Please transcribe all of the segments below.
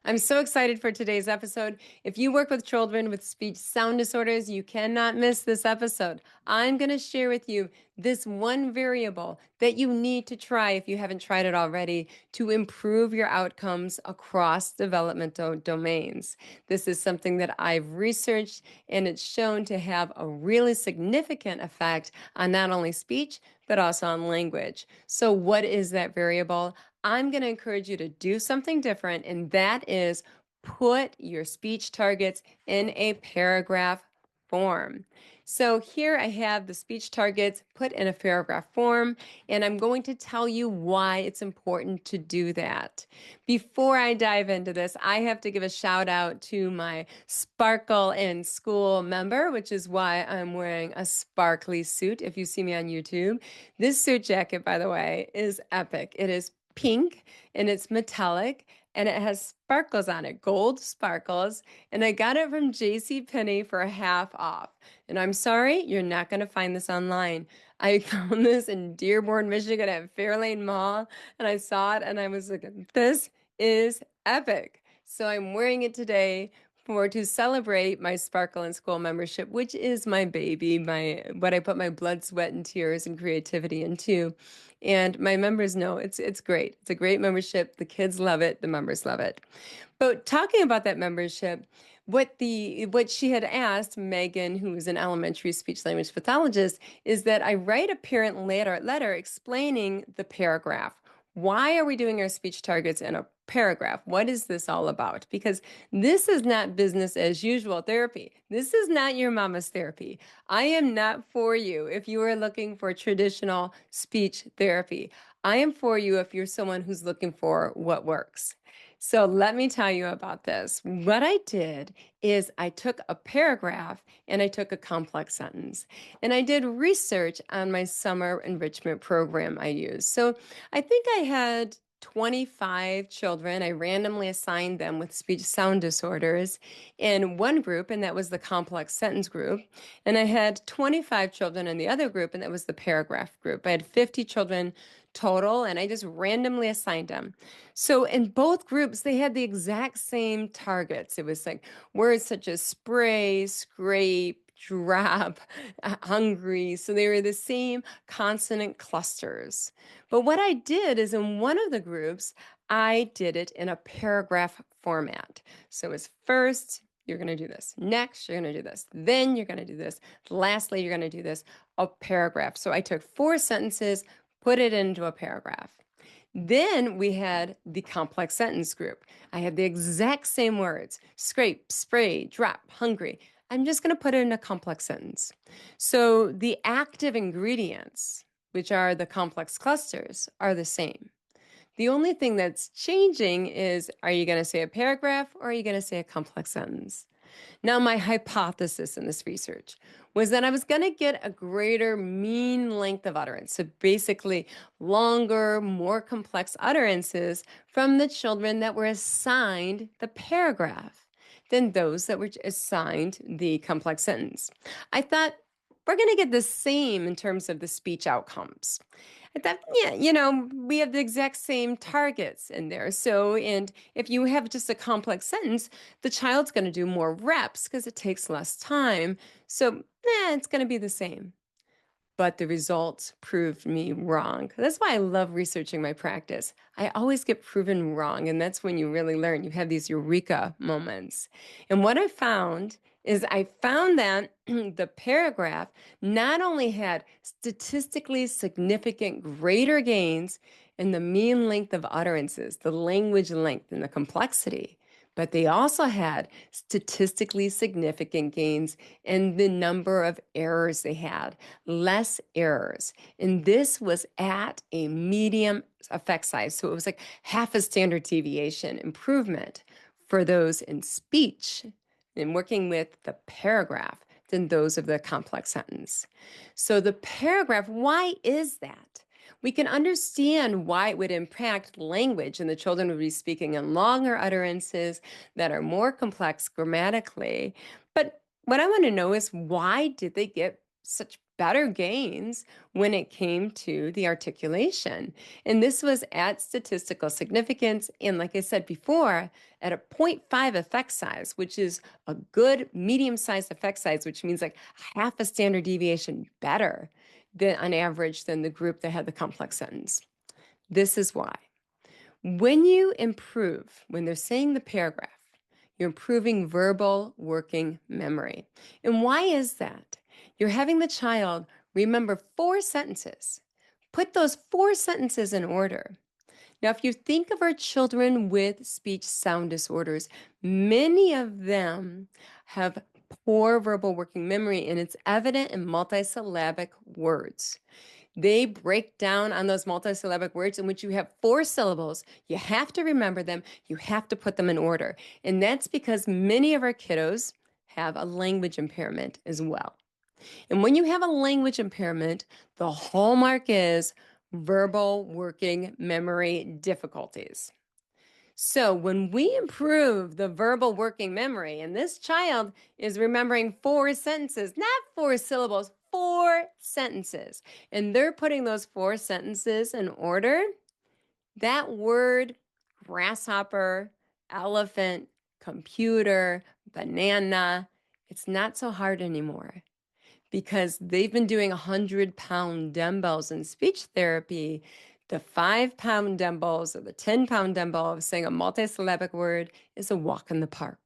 I'm so excited for today's episode. If you work with children with speech sound disorders, you cannot miss this episode. I'm going to share with you this one variable that you need to try if you haven't tried it already to improve your outcomes across developmental domains. This is something that I've researched, and it's shown to have a really significant effect on not only speech, but also on language. So, what is that variable? I'm going to encourage you to do something different, and that is put your speech targets in a paragraph form. So here I have the speech targets put in a paragraph form, and I'm going to tell you why it's important to do that. Before I dive into this, I have to give a shout out to my Sparkle in School member, which is why I'm wearing a sparkly suit if you see me on YouTube. This suit jacket, by the way, is epic. It is pink and it's metallic and it has sparkles on it, gold sparkles. And I got it from JCPenney for half off. And I'm sorry, you're not going to find this online. I found this in Dearborn, Michigan at Fairlane Mall, and I saw it and I was like, this is epic. So I'm wearing it today for to celebrate my Sparkle in School membership, which is my baby, my what I put my blood, sweat, and tears and creativity into. And my members know it's great. It's a great membership. The kids love it. The members love it. But talking about that membership, what she had asked Megan, who is an elementary speech language pathologist, is that I write a parent letter explaining the paragraph. Why are we doing our speech targets in a paragraph? What is this all about? Because this is not business as usual therapy. This is not your mama's therapy. I am not for you if you are looking for traditional speech therapy. I am for you if you're someone who's looking for what works. So let me tell you about this. What I did is I took a paragraph and I took a complex sentence and I did research on my summer enrichment program I used. So I think I had 25 children. I randomly assigned them with speech sound disorders in one group, and that was the complex sentence group. And I had 25 children in the other group, and that was the paragraph group. I had 50 children total, and I just randomly assigned them. So in both groups, they had the exact same targets. It was like words such as spray, scrape, drop, hungry. So they were the same consonant clusters. But what I did is in one of the groups, I did it in a paragraph format. So it's first, you're going to do this. Next, you're going to do this. Then you're going to do this. Lastly, you're going to do this. A paragraph. So I took 4 sentences, put it into a paragraph. Then we had the complex sentence group. I had the exact same words, scrape, spray, drop, hungry. I'm just going to put it in a complex sentence. So the active ingredients, which are the complex clusters, are the same. The only thing that's changing is, are you going to say a paragraph or are you going to say a complex sentence? Now, my hypothesis in this research was that I was going to get a greater mean length of utterance. So basically, longer, more complex utterances from the children that were assigned the paragraph than those that were assigned the complex sentence. I thought we're going to get the same in terms of the speech outcomes. I thought, yeah, we have the exact same targets in there. So, and if you have just a complex sentence, the child's going to do more reps because it takes less time. So, it's going to be the same. But the results proved me wrong. That's why I love researching my practice. I always get proven wrong, and that's when you really learn. You have these eureka moments. And what I found is I found that the paragraph not only had statistically significant greater gains in the mean length of utterances, the language length, and the complexity, but they also had statistically significant gains in the number of errors they had, less errors. And this was at a medium effect size. So it was like half a standard deviation improvement for those in speech and working with the paragraph than those of the complex sentence. So the paragraph, why is that? We can understand why it would impact language, and the children would be speaking in longer utterances that are more complex grammatically. But what I want to know is, why did they get such better gains when it came to the articulation. And this was at statistical significance. And like I said before, at a zero point 0.5 effect size, which is a good medium-sized effect size, which means like half a standard deviation better than on average than the group that had the complex sentence. This is why. When you improve, when they're saying the paragraph, you're improving verbal working memory. And why is that? You're having the child remember 4 sentences. Put those 4 sentences in order. Now, if you think of our children with speech sound disorders, many of them have poor verbal working memory, and it's evident in multisyllabic words. They break down on those multisyllabic words in which you have 4 syllables. You have to remember them. You have to put them in order. And that's because many of our kiddos have a language impairment as well. And when you have a language impairment, the hallmark is verbal working memory difficulties. So when we improve the verbal working memory, and this child is remembering 4 sentences, not 4 syllables, 4 sentences, and they're putting those 4 sentences in order, that word grasshopper, elephant, computer, banana, it's not so hard anymore because they've been doing 100-pound dumbbells in speech therapy. The 5-pound dumbbells or the 10-pound dumbbell of saying a multisyllabic word is a walk in the park.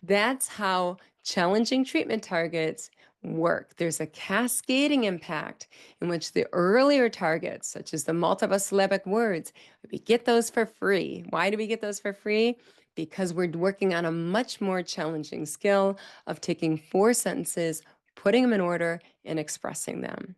That's how challenging treatment targets work. There's a cascading impact in which the earlier targets, such as the multiple syllabic words, we get those for free. Why do we get those for free? Because we're working on a much more challenging skill of taking 4 sentences, putting them in order, and expressing them.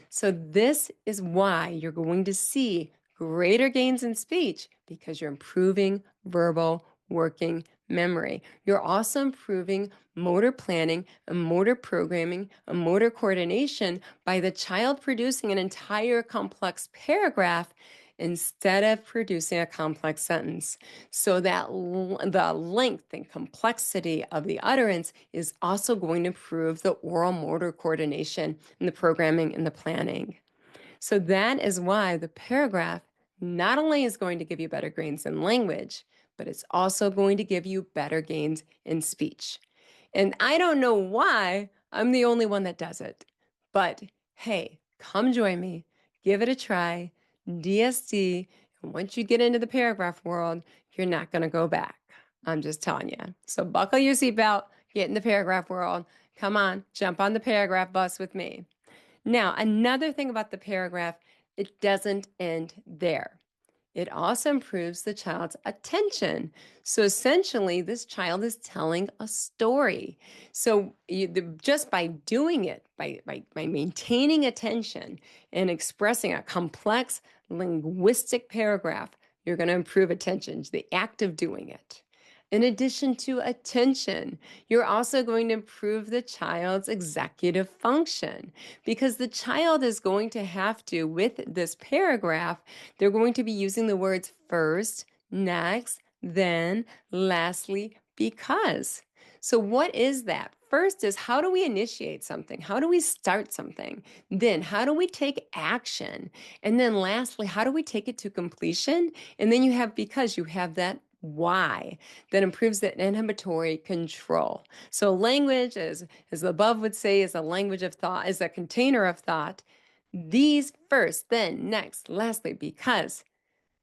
So this is why you're going to see greater gains in speech because you're improving verbal working memory. You're also improving motor planning and motor programming and motor coordination by the child producing an entire complex paragraph instead of producing a complex sentence. So that the length and complexity of the utterance is also going to improve the oral motor coordination and the programming and the planning. So that is why the paragraph not only is going to give you better gains in language, but it's also going to give you better gains in speech. And I don't know why I'm the only one that does it, but hey, come join me, give it a try, DSD, and once you get into the paragraph world, you're not going to go back. I'm just telling you. So buckle your seatbelt, get in the paragraph world. Come on, jump on the paragraph bus with me. Now, another thing about the paragraph, it doesn't end there. It also improves the child's attention. So essentially, this child is telling a story. So just by doing it, by maintaining attention and expressing a complex linguistic paragraph, you're going to improve attention, the act of doing it. In addition to attention, you're also going to improve the child's executive function because the child is going to have to, with this paragraph, they're going to be using the words first, next, then, lastly, because. So what is that? First is how do we initiate something? How do we start something? Then how do we take action? And then lastly, how do we take it to completion? And then you have because you have that why that improves the inhibitory control. So language, as the above would say, is a language of thought, is a container of thought. These first, then, next, lastly, because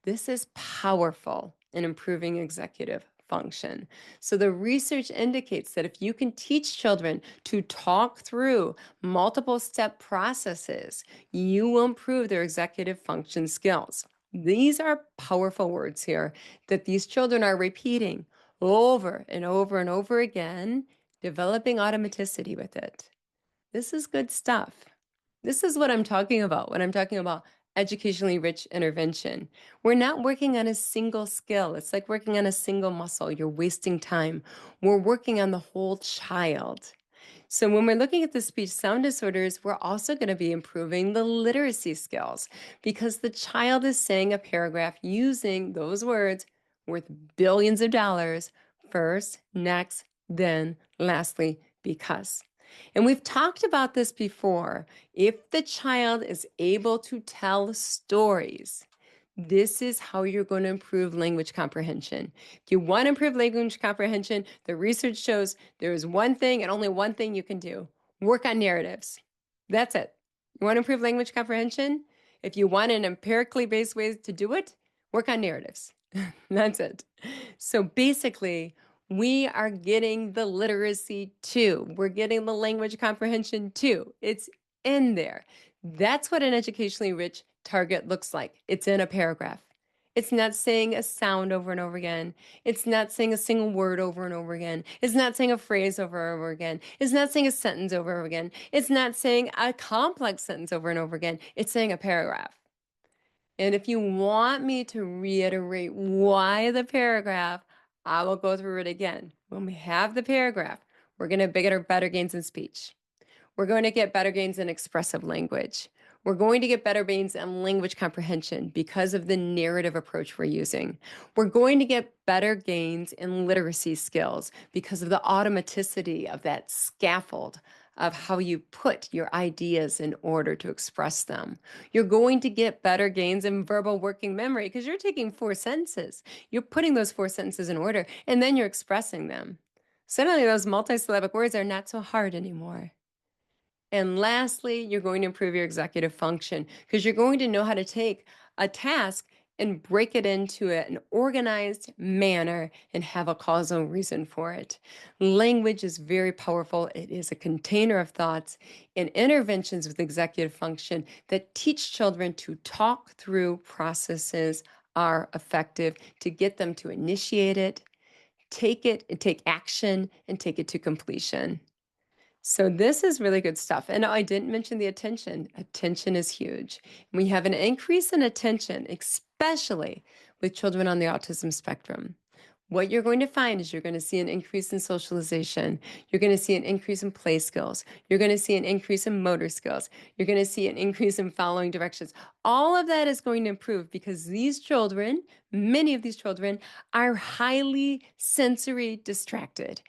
this is powerful in improving executive function. So the research indicates that if you can teach children to talk through multiple step processes, you will improve their executive function skills. These are powerful words here that these children are repeating over and over and over again, developing automaticity with it. This is good stuff. This is what I'm talking about when I'm talking about educationally rich intervention. We're not working on a single skill. It's like working on a single muscle. You're wasting time. We're working on the whole child. So when we're looking at the speech sound disorders, we're also going to be improving the literacy skills because the child is saying a paragraph using those words worth billions of dollars, first, next, then, lastly, because. And we've talked about this before. If the child is able to tell stories, this is how you're going to improve language comprehension. If you want to improve language comprehension, the research shows there is one thing and only one thing you can do: work on narratives. That's it. You want to improve language comprehension? If you want an empirically based way to do it, work on narratives. That's it. So basically, we are getting the literacy too. We're getting the language comprehension too. It's in there. That's what an educationally rich target looks like. It's in a paragraph. It's not saying a sound over and over again. It's not saying a single word over and over again. It's not saying a phrase over and over again. It's not saying a sentence over and over again. It's not saying a complex sentence over and over again. It's saying a paragraph. And if you want me to reiterate why the paragraph, I will go through it again. When we have the paragraph, we're going to get better gains in speech. We're going to get better gains in expressive language. We're going to get better gains in language comprehension because of the narrative approach we're using. We're going to get better gains in literacy skills because of the automaticity of that scaffold of how you put your ideas in order to express them. You're going to get better gains in verbal working memory because you're taking 4 sentences. You're putting those 4 sentences in order, and then you're expressing them. Suddenly, those multisyllabic words are not so hard anymore. And lastly, you're going to improve your executive function because you're going to know how to take a task and break it into an organized manner and have a causal reason for it. Language is very powerful. It is a container of thoughts, and interventions with executive function that teach children to talk through processes are effective to get them to initiate it, take action, and take it to completion. So this is really good stuff. And I didn't mention the attention. Attention is huge. We have an increase in attention, especially with children on the autism spectrum. What you're going to find is you're going to see an increase in socialization. You're going to see an increase in play skills. You're going to see an increase in motor skills. You're going to see an increase in following directions. All of that is going to improve because these children, many of these children, are highly sensory distracted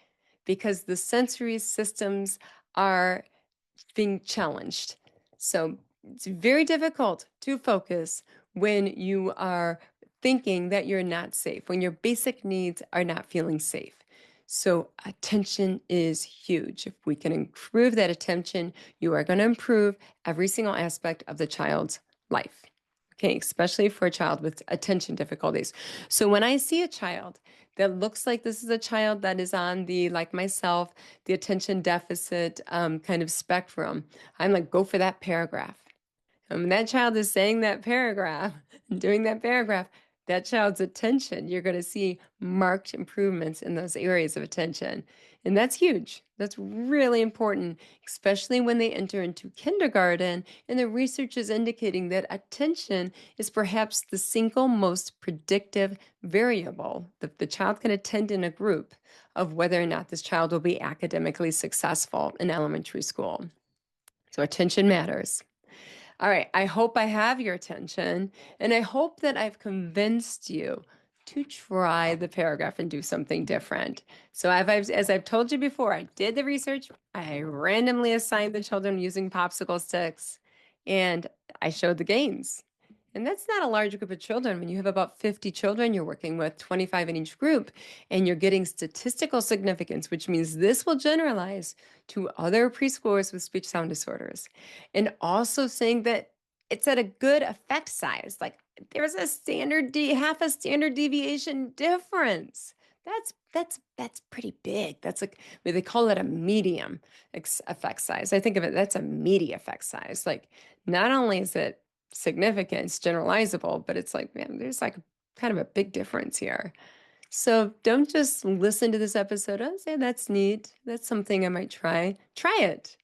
because the sensory systems are being challenged. So it's very difficult to focus when you are thinking that you're not safe, when your basic needs are not feeling safe. So attention is huge. If we can improve that attention, you are going to improve every single aspect of the child's life. Okay, especially for a child with attention difficulties. So when I see a child that looks like this is a child that is on the, like myself, the attention deficit kind of spectrum, I'm like, go for that paragraph. And when that child is saying that paragraph, doing that paragraph, that child's attention, you're going to see marked improvements in those areas of attention. And that's huge. That's really important, especially when they enter into kindergarten. And the research is indicating that attention is perhaps the single most predictive variable that the child can attend in a group of whether or not this child will be academically successful in elementary school. So attention matters. All right, I hope I have your attention, and I hope that I've convinced you to try the paragraph and do something different. So as I've told you before, I did the research. I randomly assigned the children using popsicle sticks, and I showed the gains. And that's not a large group of children. When you have about 50 children you're working with, 25 in each group, and you're getting statistical significance, which means this will generalize to other preschoolers with speech sound disorders. And also saying that it's at a good effect size. Like there's a half a standard deviation difference. That's pretty big. That's like they call it a medium effect size. I think of it, that's a media effect size. Like not only is it significant, it's generalizable, but it's like, man, there's like kind of a big difference here. So don't just listen to this episode and say, that's neat. That's something I might try. Try it.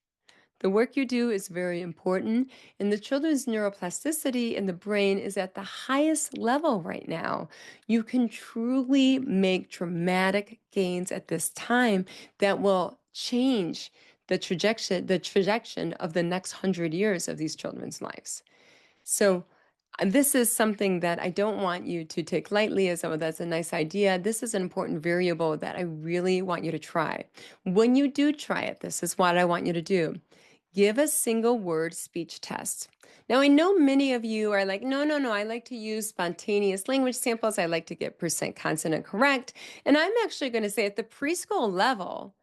The work you do is very important, and the children's neuroplasticity in the brain is at the highest level right now. You can truly make dramatic gains at this time that will change the trajectory of the next 100 years of these children's lives. So This is something that I don't want you to take lightly as, oh, that's a nice idea. This is an important variable that I really want you to try. When you do try it, this is what I want you to do. Give a single word speech test. Now, I know many of you are like, no, no, no, I like to use spontaneous language samples. I like to get percent consonant correct. And I'm actually going to say at the preschool level,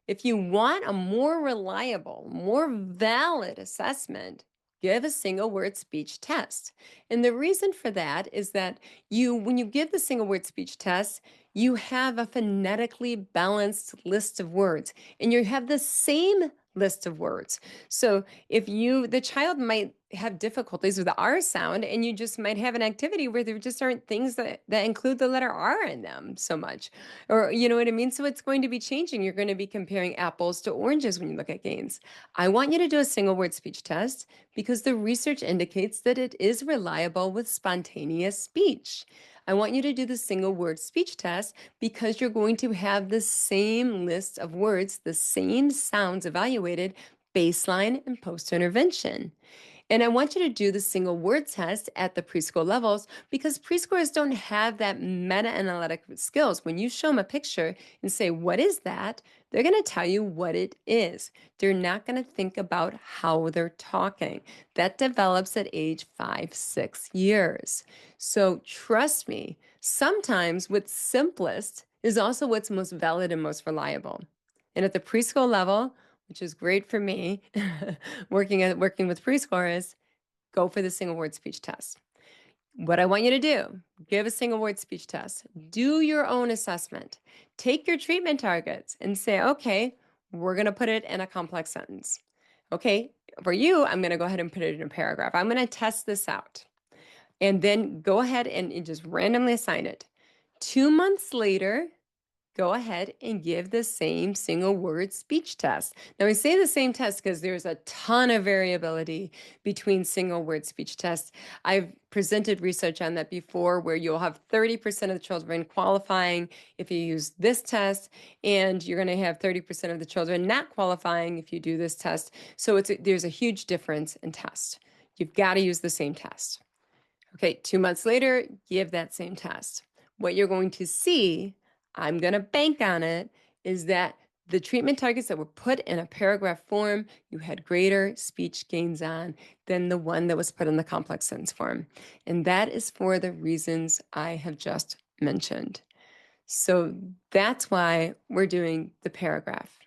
if you want a more reliable, more valid assessment, give a single word speech test. And the reason for that is that when you give the single word speech test, you have a phonetically balanced list of words and you have the same list of words. So if the child might have difficulties with the R sound and you just might have an activity where there just aren't things that include the letter R in them so much. Or, you know what I mean? So it's going to be changing. You're going to be comparing apples to oranges when you look at gains. I want you to do a single word speech test because the research indicates that it is reliable with spontaneous speech. I want you to do the single word speech test because you're going to have the same list of words, the same sounds evaluated baseline and post intervention. And I want you to do the single word test at the preschool levels because preschoolers don't have that meta-analytic skills. When you show them a picture and say, what is that? They're going to tell you what it is. They're not going to think about how they're talking. That develops at age 5, 6 years. So trust me, sometimes what's simplest is also what's most valid and most reliable. And at the preschool level, which is great for me, working with preschoolers, go for the single word speech test. What I want you to do, give a single word speech test. Do your own assessment. Take your treatment targets and say, okay, we're going to put it in a complex sentence. Okay, for you, I'm going to go ahead and put it in a paragraph. I'm going to test this out. And then go ahead and just randomly assign it. 2 months later, go ahead and give the same single word speech test. Now, I say the same test because there's a ton of variability between single word speech tests. I've presented research on that before where you'll have 30% of the children qualifying if you use this test, and you're going to have 30% of the children not qualifying if you do this test. So there's a huge difference in test. You've got to use the same test. Okay, 2 months later, give that same test. What you're going to see, I'm going to bank on it, is that the treatment targets that were put in a paragraph form, you had greater speech gains on than the one that was put in the complex sentence form. And that is for the reasons I have just mentioned. So that's why we're doing the paragraph.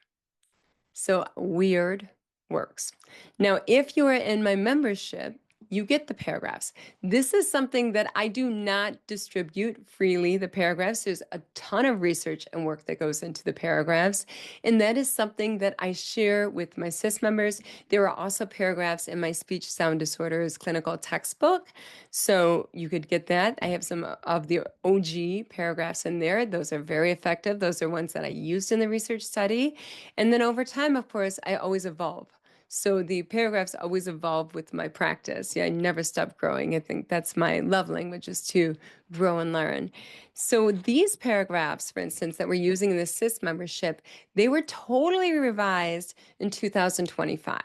So weird works. Now, if you are in my membership, you get the paragraphs. This is something that I do not distribute freely, the paragraphs. There's a ton of research and work that goes into the paragraphs. And that is something that I share with my SIS members. There are also paragraphs in my speech sound disorders clinical textbook. So you could get that. I have some of the OG paragraphs in there. Those are very effective. Those are ones that I used in the research study. And then over time, of course, I always evolve. So the paragraphs always evolve with my practice. Yeah, I never stop growing. I think that's my love language, is to grow and learn. So these paragraphs, for instance, that we're using in the SIS membership, they were totally revised in 2025.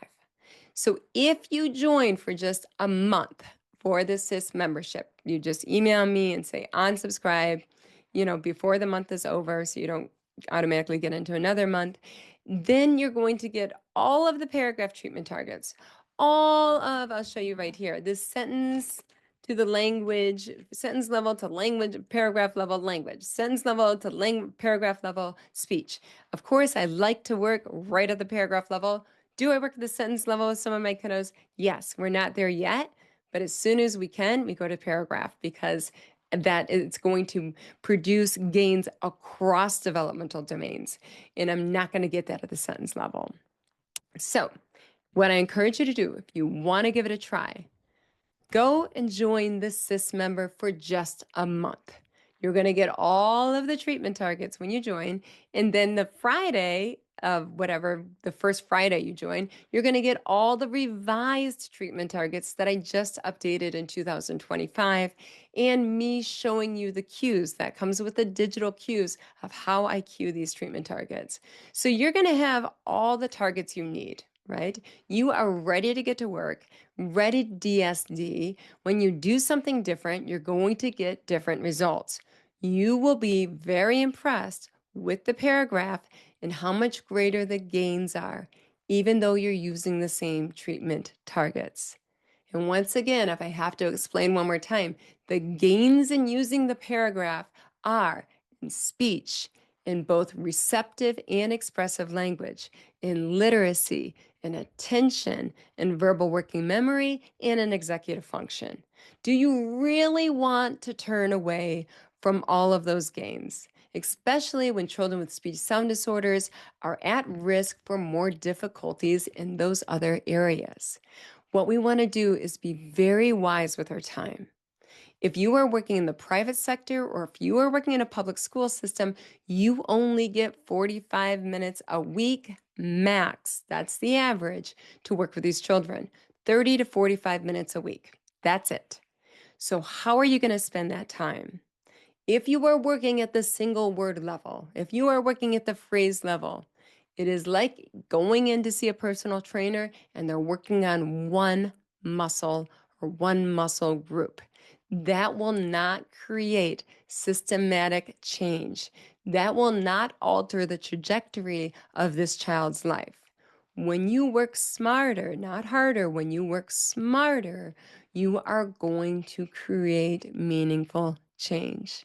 So if you join for just a month for the SIS membership, you just email me and say unsubscribe, before the month is over, so you don't automatically get into another month. Then you're going to get all of the paragraph treatment targets. I'll show you right here, this sentence to the language, sentence level to language, paragraph level language, sentence level to paragraph level speech. Of course, I like to work right at the paragraph level. Do I work at the sentence level with some of my kiddos? Yes, we're not there yet, but as soon as we can, we go to paragraph because that it's going to produce gains across developmental domains. And I'm not going to get that at the sentence level. So what I encourage you to do, if you want to give it a try, go and join the SIS member for just a month. You're going to get all of the treatment targets when you join. And then the Friday of whatever, the first Friday you join, you're going to get all the revised treatment targets that I just updated in 2025, and me showing you the cues that comes with the digital cues of how I cue these treatment targets. So you're going to have all the targets you need, right? You are ready to get to work, ready to DSD. When you do something different, you're going to get different results. You will be very impressed with the paragraph and how much greater the gains are, even though you're using the same treatment targets. And once again, if I have to explain one more time, the gains in using the paragraph are in speech, in both receptive and expressive language, in literacy, in attention, in verbal working memory, and in executive function. Do you really want to turn away from all of those gains, especially when children with speech sound disorders are at risk for more difficulties in those other areas? What we want to do is be very wise with our time. If you are working in the private sector or if you are working in a public school system, you only get 45 minutes a week max. That's the average to work with these children. 30 to 45 minutes a week. That's it. So, how are you going to spend that time? If you are working at the single word level, if you are working at the phrase level, it is like going in to see a personal trainer and they're working on one muscle or one muscle group. That will not create systematic change. That will not alter the trajectory of this child's life. When you work smarter, not harder, when you work smarter, you are going to create meaningful change.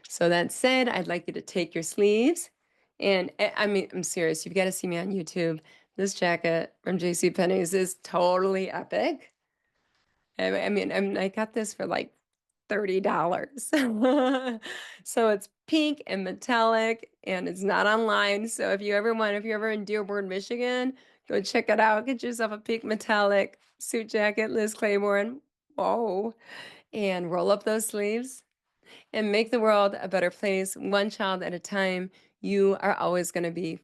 So that said, I'd like you to take your sleeves and I mean, I'm serious. You've got to see me on YouTube. This jacket from JCPenney's is totally epic. I got this for like $30. So it's pink and metallic and it's not online. So if you're ever in Dearborn, Michigan, go check it out. Get yourself a pink metallic suit jacket, Liz Claiborne. Whoa. And roll up those sleeves and make the world a better place, one child at a time. You are always going to be